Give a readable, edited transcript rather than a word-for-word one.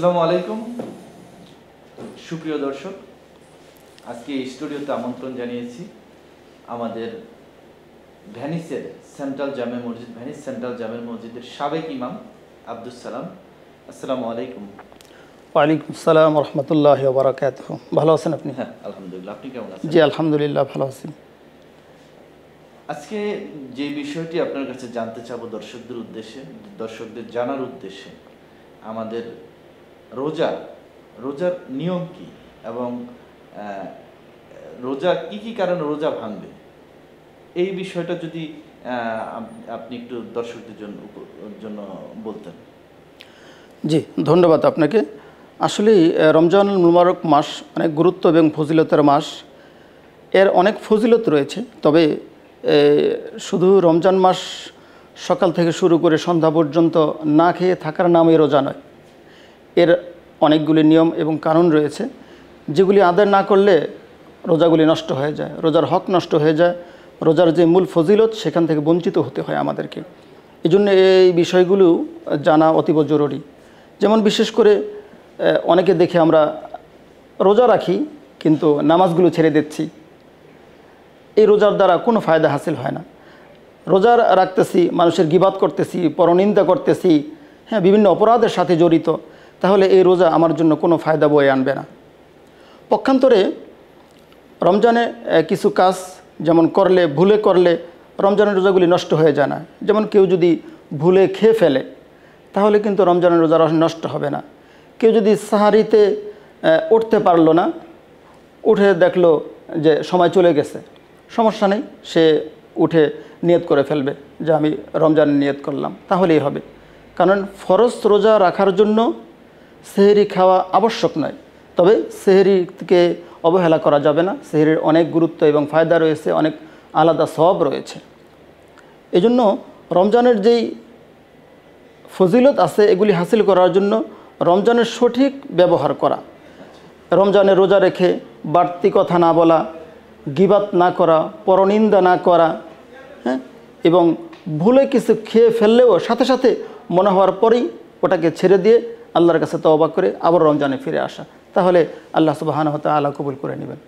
আসসালামু আলাইকুম সুপ্রিয় দর্শক, আজকে স্টুডিওতে আমন্ত্রণ জানিয়েছি আমাদের ভ্যানিসের সেন্ট্রাল জামে মসজিদ, ভ্যানিস সেন্ট্রাল জামে মসজিদের সাবেক ইমাম আব্দুস সালাম। আসসালামু আলাইকুম। ওয়ালাইকুম আসসালাম রহমতুল্লাহ বারাকাতুহু। ভালো আছেন আপনি? হ্যাঁ, আলহামদুলিল্লাহ। আপনি কেমন আছেন? জি আলহামদুলিল্লাহ ভালো আছি। আজকে যে বিষয়টি আপনার কাছে জানতে চাবো দর্শকদের জানার উদ্দেশ্যে, আমাদের রোজার নিয়ম কি এবং রোজা কি কারণে রোজা ভাঙবে, এই বিষয়টা যদি আপনি একটু দর্শকদের জন্য বলতেন। জি ধন্যবাদ আপনাকে। আসলে রমজানুল মুবারক মাস অনেক গুরুত্ব এবং ফজিলতের মাস। এর অনেক ফজিলত রয়েছে, তবে শুধু রমজান মাস সকাল থেকে শুরু করে সন্ধ্যা পর্যন্ত না খেয়ে থাকার নামই রোজা নয়। এর অনেকগুলি নিয়ম এবং কারণ রয়েছে, যেগুলি আদায় না করলে রোজাগুলি নষ্ট হয়ে যায়, রোজার হক নষ্ট হয়ে যায়, রোজার যে মূল ফজিলত সেখান থেকে বঞ্চিত হতে হয় আমাদেরকে। এই জন্য এই বিষয়গুলো জানা অতীব জরুরি। যেমন বিশেষ করে অনেকে দেখে আমরা রোজা রাখি কিন্তু নামাজগুলো ছেড়ে দিচ্ছি। এই রোজার দ্বারা কোনো ফায়দা হাসিল হয় না। রোজা রাখতেছি, মানুষের গীবাত করতেছি, পরনিন্দা করতেছি, হ্যাঁ, বিভিন্ন অপরাধের সাথে জড়িত, তাহলে এই রোজা আমার জন্য কোনো ফায়দা বয়ে আনবে না। পক্ষান্তরে রমজানে কিছু কাজ যেমন ভুলে করলে রমজানের রোজাগুলি নষ্ট হয়ে যায় না। যেমন কেউ যদি ভুলে খেয়ে ফেলে তাহলে কিন্তু রমজানের রোজা নষ্ট হবে না। কেউ যদি সাহারিতে উঠতে পারলো না, উঠে দেখলো যে সময় চলে গেছে, সমস্যা নেই, সে উঠে নিয়ত করে ফেলবে যে আমি রমজানের নিয়ত করলাম, তাহলেই হবে। কারণ ফরজ রোজা রাখার জন্য সেহরি খাওয়া আবশ্যক নয়, তবে সেহরিকে অবহেলা করা যাবে না। সেহরির অনেক গুরুত্ব এবং ফায়দা রয়েছে, অনেক আলাদা সওয়াব রয়েছে। এজন্য রমজানের যেই ফজিলত আছে এগুলি হাসিল করার জন্য রমজানের সঠিক ব্যবহার করা, রমজানে রোজা রেখে বাড়তি কথা না বলা, গীবাত না করা, পরনিন্দা না করা, হ্যাঁ, এবং ভুলে কিছু খেয়ে ফেললেও সাথে সাথে মনে হওয়ার পরেই ওটাকে ছেড়ে দিয়ে আল্লাহর কাছে তওবা করে আবার রমজানে ফিরে আসা, তাহলে আল্লাহ সুবহানাহু ওয়া তাআলা কবুল করে নেবেন।